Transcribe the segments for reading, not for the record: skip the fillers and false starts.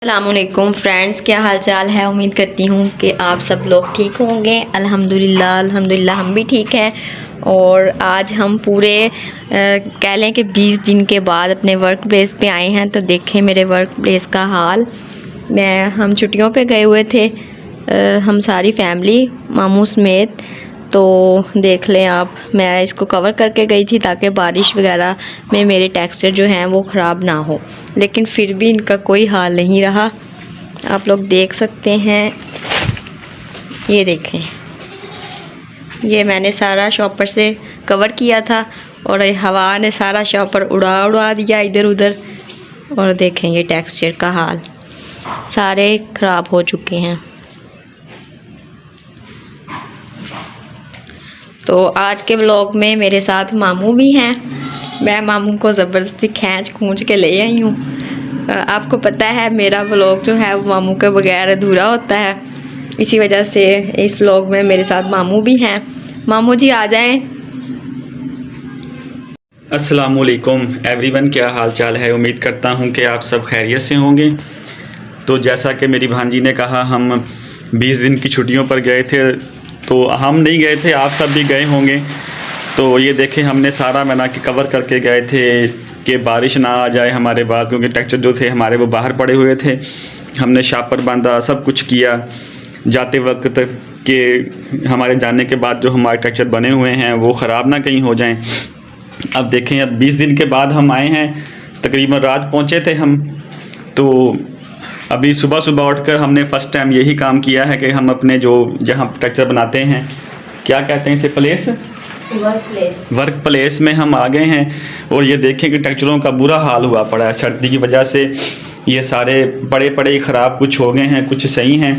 अस्सलामुअलैकुम फ्रेंड्स, क्या हाल चाल है। उम्मीद करती हूँ कि आप सब लोग ठीक होंगे। अल्हम्दुलिल्लाह हम भी ठीक हैं। और आज हम पूरे कह लें कि 20 दिन के बाद अपने वर्क प्लेस पे आए हैं। तो देखें मेरे वर्क प्लेस का हाल। हम छुट्टियों पे गए हुए थे, हम सारी फैमिली मामू समेत। तो देख लें आप, मैं इसको कवर करके गई थी ताकि बारिश वगैरह में मेरे टेक्सचर जो हैं वो ख़राब ना हो, लेकिन फिर भी इनका कोई हाल नहीं रहा। आप लोग देख सकते हैं, ये देखें, ये मैंने सारा शॉपर से कवर किया था और हवा ने सारा शॉपर उड़ा दिया इधर उधर। और देखें ये टेक्सचर का हाल, सारे ख़राब हो चुके हैं। तो आज के व्लॉग में मेरे साथ मामू भी हैं। मैं मामू को ज़बरदस्ती खूंच के ले आई हूँ। आपको पता है मेरा व्लॉग जो है वो मामू के बगैर अधूरा होता है, इसी वजह से इस व्लॉग में मेरे साथ मामू भी हैं। मामू जी आ जाएं। अस्सलामुअलैकुम एवरीवन, क्या हाल चाल है। उम्मीद करता हूँ कि आप सब खैरियत से होंगे। तो जैसा कि मेरी भांजी ने कहा, हम 20 दिन की छुट्टियों पर गए थे। तो हम नहीं गए थे, आप सब भी गए होंगे। तो ये देखें, हमने सारा बना के कवर करके गए थे कि बारिश ना आ जाए हमारे बाद, क्योंकि टेक्सचर जो थे हमारे वो बाहर पड़े हुए थे। हमने शापर बांधा, सब कुछ किया जाते वक्त कि हमारे जाने के बाद जो हमारे टेक्सचर बने हुए हैं वो ख़राब ना कहीं हो जाएं। अब देखें, अब 20 दिन के बाद हम आए हैं, तकरीबन रात पहुँचे थे हम। तो अभी सुबह सुबह उठकर हमने फ़र्स्ट टाइम यही काम किया है कि हम अपने जो जहाँ टेक्सचर बनाते हैं, क्या कहते हैं इसे, वर्क प्लेस में हम आ गए हैं। और ये देखें कि टेक्सचरों का बुरा हाल हुआ पड़ा है सर्दी की वजह से। ये सारे पड़े पड़े ख़राब कुछ हो गए हैं, कुछ सही हैं।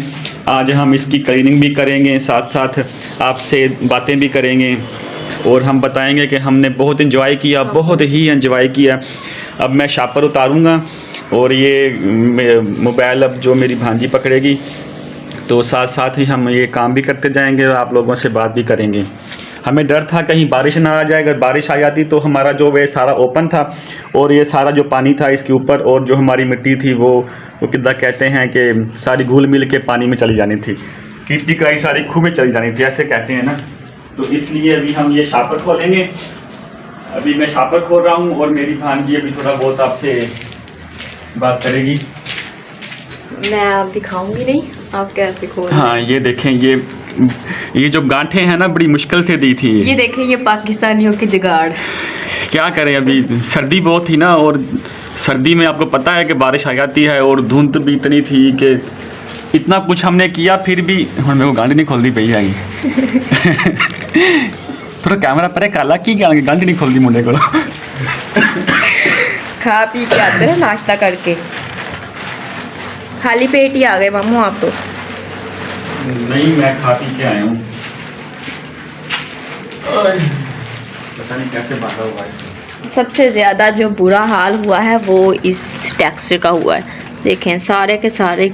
आज हम इसकी क्लीनिंग भी करेंगे, साथ साथ आपसे बातें भी करेंगे और हम बताएंगे कि हमने बहुत इंजॉय किया, बहुत ही इंजॉय किया। अब मैं शापर उतारूँगा और ये मोबाइल अब जो मेरी भांजी पकड़ेगी, तो साथ साथ ही हम ये काम भी करते जाएंगे और आप लोगों से बात भी करेंगे। हमें डर था कहीं बारिश ना आ जाए। अगर बारिश आ जाती तो हमारा जो वे सारा ओपन था और ये सारा जो पानी था इसके ऊपर, और जो हमारी मिट्टी थी वो कितना कहते हैं कि सारी घुल मिल के पानी में चली जानी थी, खेती कराई सारी खूह में चली जानी थी, ऐसे कहते हैं ना। तो इसलिए अभी हम ये शापर खोलेंगे। अभी मैं शापर खोल रहा हूँ और मेरी भांजी अभी थोड़ा बहुत आपसे बात करेगी। मैं आप दिखाऊंगी नहीं, आप कैसे खोल। हाँ, ये देखें, ये जो गांठें हैं ना, बड़ी मुश्किल से दी थी। ये देखें, ये पाकिस्तानियों की जुगाड़। क्या करें, अभी सर्दी बहुत थी ना, और सर्दी में आपको पता है कि बारिश आ जाती है और धुंध भी इतनी थी कि इतना कुछ हमने किया फिर भी हम मेरे को गांडी नहीं खोलती पई आई। थोड़ा कैमरा परे काला की गांडी नहीं खोलती मुंडे को। खा पी के आते हैं नाश्ता करके, खाली पेट ही आ गए मामू आप तो। नहीं, मैं खा पी के आया हूँ। पता नहीं कैसे बांधा हुआ है। सबसे ज़्यादा जो बुरा हाल हुआ है वो इस टेक्सचर का हुआ है। देखें, सारे के सारे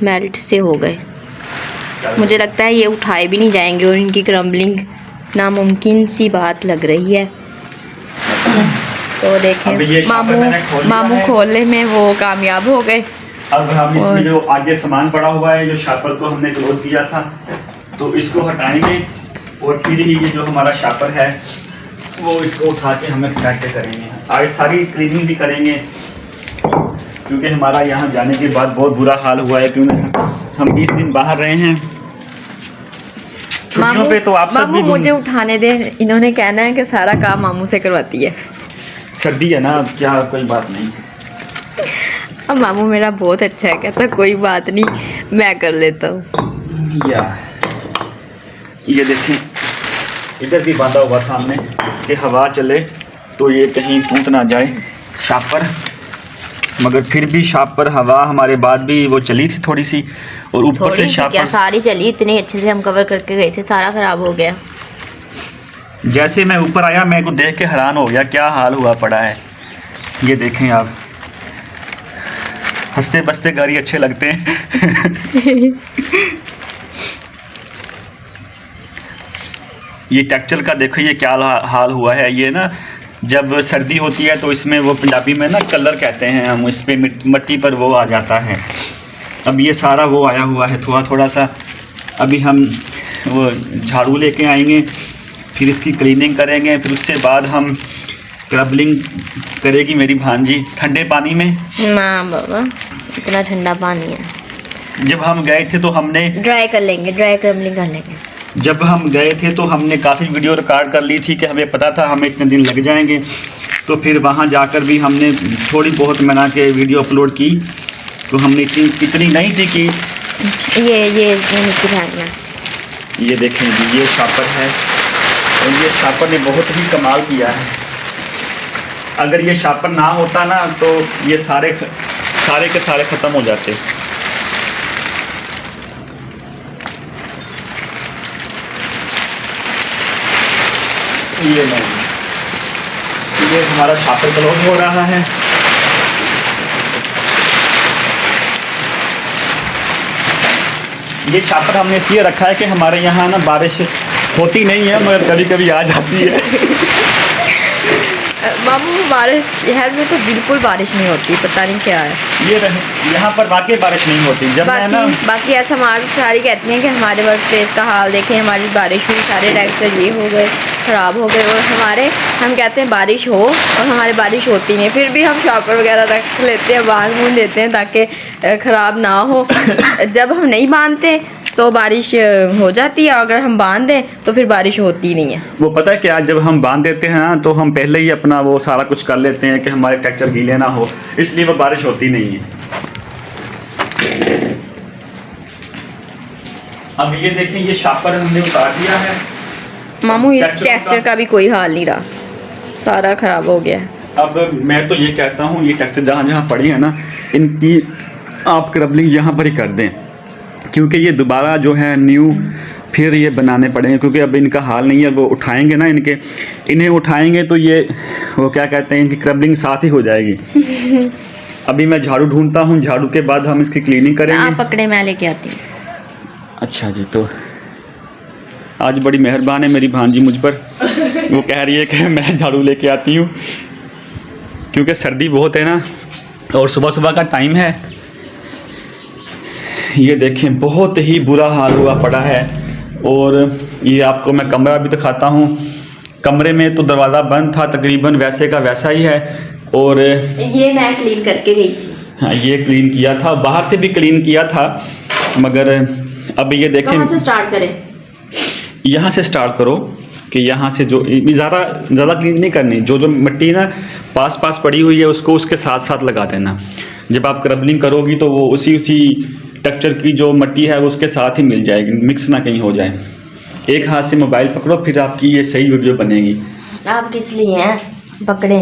मेल्ट से हो गए। मुझे लगता है ये उठाए भी नहीं जाएंगे और इनकी क्रम्बलिंग नामुमकिन सी बात लग रही है। तो देखें, मामू खोलने में वो कामयाब हो गए। अब हम इसमें जो आगे सामान पड़ा हुआ है, जो शापर को हमने क्लोज किया था, तो इसको हटाएंगे और फिर ही ये जो हमारा शापर है वो इसको उठा के हम एक्सट्रैक्ट करेंगे। आज सारी क्लीनिंग भी करेंगे क्योंकि हमारा यहाँ जाने के बाद बहुत बुरा हाल हुआ है, क्योंकि हम 20 दिन बाहर रहे हैं छुट्टियों पे। तो आप सब भी मुझे उठाने दे, इन्होंने कहना है कि सारा काम मामू से करवाती है। सर्दी है ना, क्या कोई बात नहीं। अब मामू मेरा बहुत अच्छा है, कहता कोई बात नहीं मैं कर लेता हूँ। ये देखें, इधर भी बांधा हुआ था हमने कि हवा चले तो ये कहीं टूट ना जाए शापर, मगर फिर भी शापर हवा हमारे बाद भी वो चली थी थोड़ी सी, और ऊपर से शापर सारी चली, इतनी अच्छे से हम कवर करके गए थे, सारा खराब हो गया। जैसे मैं ऊपर आया मैं को देख के हैरान हो गया, क्या हाल हुआ पड़ा है। ये देखें आप, हंसते बसते गाड़ी अच्छे लगते हैं। ये टेक्सचर का देखो ये क्या हाल हुआ है। ये ना जब सर्दी होती है तो इसमें वो पंजाबी में ना कलर कहते हैं हम, इस पे मिट्टी पर वो आ जाता है। अब ये सारा वो आया हुआ है थोड़ा थोड़ा सा। अभी हम वो झाड़ू लेके आएंगे, फिर इसकी क्लीनिंग करेंगे, फिर उससे बाद हम क्रबलिंग करेगी मेरी भांजी ठंडे पानी में। ना बाबा, इतना ठंडा पानी है। जब हम गए थे तो हमने ड्राई कर लेंगे, ड्राई क्रबलिंग कर लेंगे। जब हम गए थे तो हमने काफ़ी वीडियो रिकॉर्ड कर ली थी कि हमें पता था हमें इतने दिन लग जाएंगे। तो फिर वहाँ जाकर भी हमने थोड़ी बहुत बना के वीडियो अपलोड की। तो हमने इतनी नहीं थी कि ये मिट्टी फेंकना। ये देखें जी, ये शापर है और ये शापर ने बहुत ही कमाल किया है। अगर ये शापर ना होता ना तो ये सारे के सारे ख़त्म हो जाते। ये हमारा शापर क्लोज हो रहा है। ये शापर हमने इसलिए रखा है कि हमारे यहाँ ना बारिश होती नहीं है, मगर कभी कभी आ जाती है। मामू हमारे शहर में तो बिल्कुल बारिश नहीं होती, पता नहीं क्या है। ये रहे, यहाँ पर वाकई बारिश नहीं होती। जब मैं ना बाकी ऐसा हमारी सारी कहती हैं कि हमारे वर्क प्लेस का हाल देखें, हमारी बारिश हुई, सारे ट्रैक्टर ये हो गए, ख़राब हो गए। और हम कहते हैं बारिश हो और हमारी बारिश होती नहीं, फिर भी हम शॉपर वगैरह रख लेते हैं, बांध बूंद देते हैं ताकि ख़राब ना हो। जब हम नहीं बांधते तो बारिश हो जाती है, अगर हम बांध दें तो फिर बारिश होती नहीं है। वो पता है कि आज जब हम बांध देते हैं ना तो हम पहले ही अपना वो सारा कुछ कर लेते हैं कि हमारे ट्रैक्टर गीले ना हो, इसलिए वो बारिश होती नहीं है। अब ये देखें, ये शापर हमने उतार दिया है। मामू इस ट्रैक्टर का भी कोई हाल नहीं रहा, सारा ख़राब हो गया है। अब मैं तो ये कहता हूँ ये ट्रैक्टर जहाँ जहाँ पड़ी है ना, इनकी आप क्रबलिंग यहाँ पर ही कर दें, क्योंकि ये दोबारा जो है न्यू फिर ये बनाने पड़ेंगे, क्योंकि अब इनका हाल नहीं है। वो उठाएंगे ना इन्हें उठाएंगे तो ये वो क्या कहते हैं, इनकी क्रबलिंग साथ ही हो जाएगी। अभी मैं झाड़ू ढूंढता हूँ, झाड़ू के बाद हम इसकी क्लीनिंग करेंगे। आप पकड़े, मैं लेके आती हूँ। अच्छा जी, तो आज बड़ी मेहरबान है मेरी भांजी मुझ पर। वो कह रही है कि मैं झाड़ू लेके आती हूँ, क्योंकि सर्दी बहुत है ना और सुबह सुबह का टाइम है। ये देखें, बहुत ही बुरा हाल हुआ पड़ा है। और ये आपको मैं कमरा भी दिखाता हूँ। कमरे में तो दरवाज़ा बंद था, तकरीबन वैसे का वैसा ही है। और ये मैं क्लीन करके गई थी। हाँ, ये क्लीन किया था, बाहर से भी क्लीन किया था, मगर अब ये देखें। कहाँ से स्टार्ट करें? यहाँ से स्टार्ट करो कि यहाँ से जो ज़्यादा क्लीन नहीं करनी, जो मिट्टी ना पास पड़ी हुई है उसको उसके साथ साथ लगा देना। जब आप क्रबलिंग करोगी तो वो उसी टेक्सचर की जो मिट्टी है वो उसके साथ ही मिल जाएगी, मिक्स ना कहीं हो जाए। एक हाथ से मोबाइल पकड़ो, फिर आपकी ये सही वीडियो बनेगी। आप किस लिए हैं पकड़े?